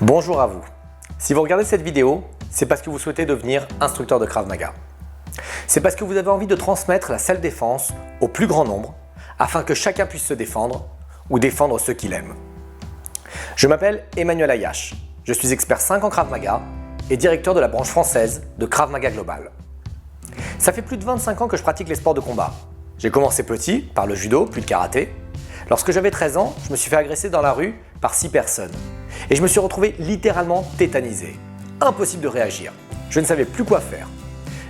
Bonjour à vous. Si vous regardez cette vidéo, c'est parce que vous souhaitez devenir instructeur de Krav Maga. C'est parce que vous avez envie de transmettre la self-défense au plus grand nombre afin que chacun puisse se défendre ou défendre ceux qu'il aime. Je m'appelle Emmanuel Ayache. Je suis expert 5 en Krav Maga et directeur de la branche française de Krav Maga Global. Ça fait plus de 25 ans que je pratique les sports de combat. J'ai commencé petit par le judo puis le karaté. Lorsque j'avais 13 ans, je me suis fait agresser dans la rue par 6 personnes. Et je me suis retrouvé littéralement tétanisé. Impossible de réagir. Je ne savais plus quoi faire.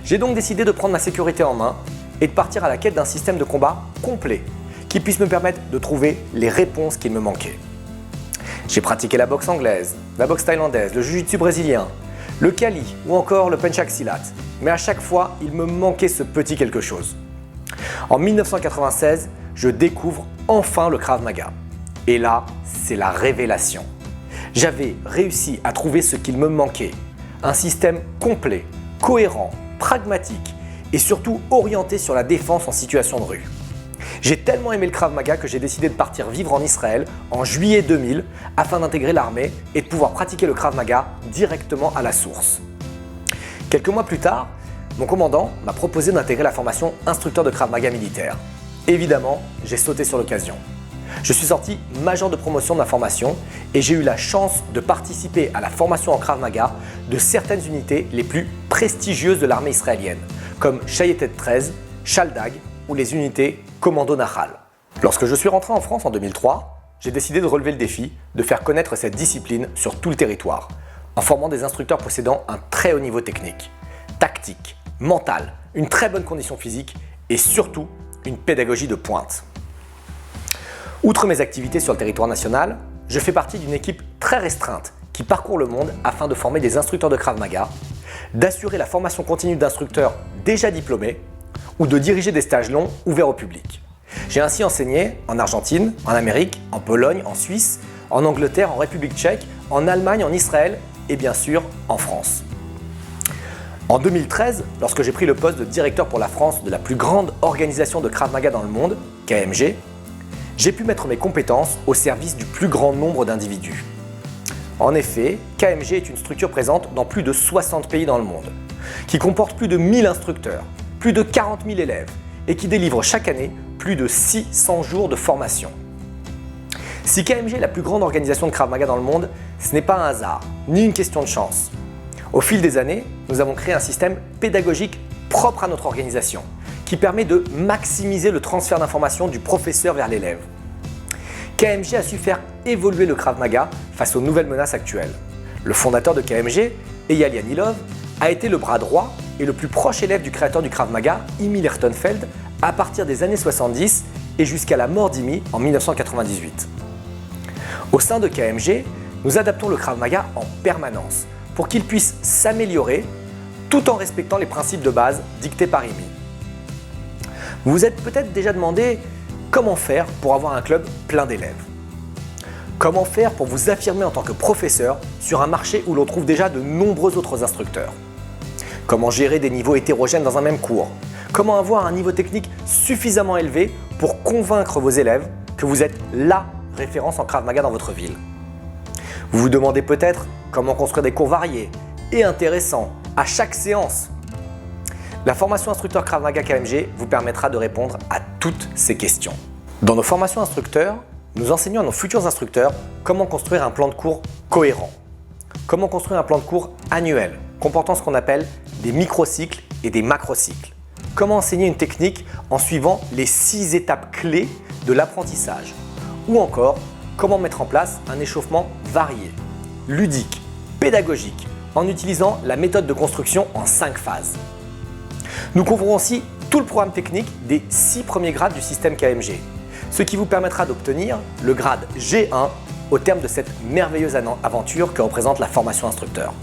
J'ai donc décidé de prendre ma sécurité en main et de partir à la quête d'un système de combat complet qui puisse me permettre de trouver les réponses qui me manquaient. J'ai pratiqué la boxe anglaise, la boxe thaïlandaise, le jiu-jitsu brésilien, le kali ou encore le penchak silat. Mais à chaque fois, il me manquait ce petit quelque chose. En 1996, je découvre enfin le Krav Maga. Et là, c'est la révélation. J'avais réussi à trouver ce qu'il me manquait. Un système complet, cohérent, pragmatique et surtout orienté sur la défense en situation de rue. J'ai tellement aimé le Krav Maga que j'ai décidé de partir vivre en Israël en juillet 2000 afin d'intégrer l'armée et de pouvoir pratiquer le Krav Maga directement à la source. Quelques mois plus tard, mon commandant m'a proposé d'intégrer la formation instructeur de Krav Maga militaire. Évidemment, j'ai sauté sur l'occasion. Je suis sorti major de promotion de ma formation et j'ai eu la chance de participer à la formation en Krav Maga de certaines unités les plus prestigieuses de l'armée israélienne, comme Shayetet 13, Shaldag ou les unités Commando Nahal. Lorsque je suis rentré en France en 2003, j'ai décidé de relever le défi de faire connaître cette discipline sur tout le territoire, en formant des instructeurs possédant un très haut niveau technique, tactique, mental, une très bonne condition physique et surtout une pédagogie de pointe. Outre mes activités sur le territoire national, je fais partie d'une équipe très restreinte qui parcourt le monde afin de former des instructeurs de Krav Maga, d'assurer la formation continue d'instructeurs déjà diplômés ou de diriger des stages longs ouverts au public. J'ai ainsi enseigné en Argentine, en Amérique, en Pologne, en Suisse, en Angleterre, en République tchèque, en Allemagne, en Israël et bien sûr en France. En 2013, lorsque j'ai pris le poste de directeur pour la France de la plus grande organisation de Krav Maga dans le monde, KMG, j'ai pu mettre mes compétences au service du plus grand nombre d'individus. En effet, KMG est une structure présente dans plus de 60 pays dans le monde, qui comporte plus de 1000 instructeurs, plus de 40 000 élèves et qui délivre chaque année plus de 600 jours de formation. Si KMG est la plus grande organisation de Krav Maga dans le monde, ce n'est pas un hasard, ni une question de chance. Au fil des années, nous avons créé un système pédagogique propre à notre organisation, qui permet de maximiser le transfert d'informations du professeur vers l'élève. KMG a su faire évoluer le Krav Maga face aux nouvelles menaces actuelles. Le fondateur de KMG, Eyal Yanilov, a été le bras droit et le plus proche élève du créateur du Krav Maga, Imi Lertenfeld, à partir des années 70 et jusqu'à la mort d'Imi en 1998. Au sein de KMG, nous adaptons le Krav Maga en permanence pour qu'il puisse s'améliorer tout en respectant les principes de base dictés par Imi. Vous vous êtes peut-être déjà demandé comment faire pour avoir un club plein d'élèves. Comment faire pour vous affirmer en tant que professeur sur un marché où l'on trouve déjà de nombreux autres instructeurs. Comment gérer des niveaux hétérogènes dans un même cours. Comment avoir un niveau technique suffisamment élevé pour convaincre vos élèves que vous êtes LA référence en Krav Maga dans votre ville. Vous vous demandez peut-être comment construire des cours variés et intéressants à chaque séance. La formation instructeur Krav Maga KMG vous permettra de répondre à toutes ces questions. Dans nos formations instructeurs, nous enseignons à nos futurs instructeurs comment construire un plan de cours cohérent. Comment construire un plan de cours annuel, comportant ce qu'on appelle des microcycles et des macrocycles. Comment enseigner une technique en suivant les 6 étapes clés de l'apprentissage. Ou encore, comment mettre en place un échauffement varié, ludique, pédagogique, en utilisant la méthode de construction en 5 phases. Nous couvrons aussi tout le programme technique des 6 premiers grades du système KMG, ce qui vous permettra d'obtenir le grade G1 au terme de cette merveilleuse aventure que représente la formation instructeur.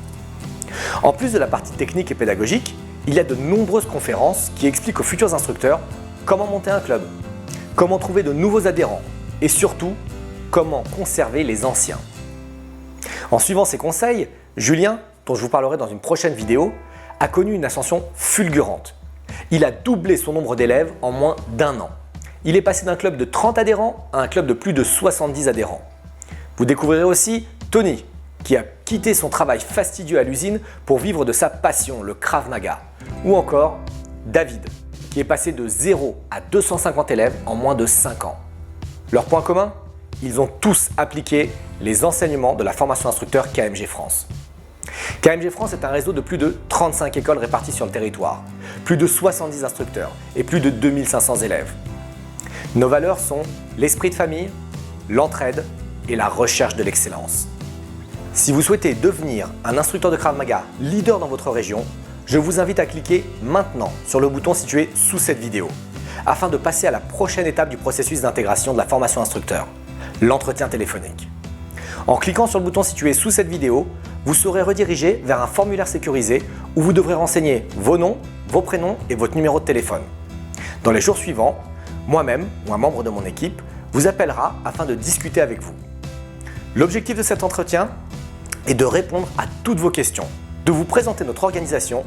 En plus de la partie technique et pédagogique, il y a de nombreuses conférences qui expliquent aux futurs instructeurs comment monter un club, comment trouver de nouveaux adhérents et surtout comment conserver les anciens. En suivant ces conseils, Julien, dont je vous parlerai dans une prochaine vidéo, a connu une ascension fulgurante. Il a doublé son nombre d'élèves en moins d'1 an. Il est passé d'un club de 30 adhérents à un club de plus de 70 adhérents. Vous découvrirez aussi Tony, qui a quitté son travail fastidieux à l'usine pour vivre de sa passion, le Krav Maga. Ou encore David, qui est passé de 0 à 250 élèves en moins de 5 ans. Leur point commun ? Ils ont tous appliqué les enseignements de la formation instructeur KMG France. KMG France est un réseau de plus de 35 écoles réparties sur le territoire, plus de 70 instructeurs et plus de 2500 élèves. Nos valeurs sont l'esprit de famille, l'entraide et la recherche de l'excellence. Si vous souhaitez devenir un instructeur de Krav Maga leader dans votre région, je vous invite à cliquer maintenant sur le bouton situé sous cette vidéo afin de passer à la prochaine étape du processus d'intégration de la formation instructeur, l'entretien téléphonique. En cliquant sur le bouton situé sous cette vidéo, vous serez redirigé vers un formulaire sécurisé où vous devrez renseigner vos noms, vos prénoms et votre numéro de téléphone. Dans les jours suivants, moi-même ou un membre de mon équipe vous appellera afin de discuter avec vous. L'objectif de cet entretien est de répondre à toutes vos questions, de vous présenter notre organisation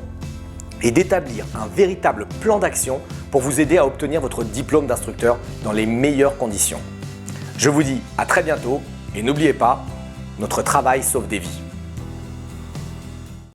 et d'établir un véritable plan d'action pour vous aider à obtenir votre diplôme d'instructeur dans les meilleures conditions. Je vous dis à très bientôt et n'oubliez pas, notre travail sauve des vies.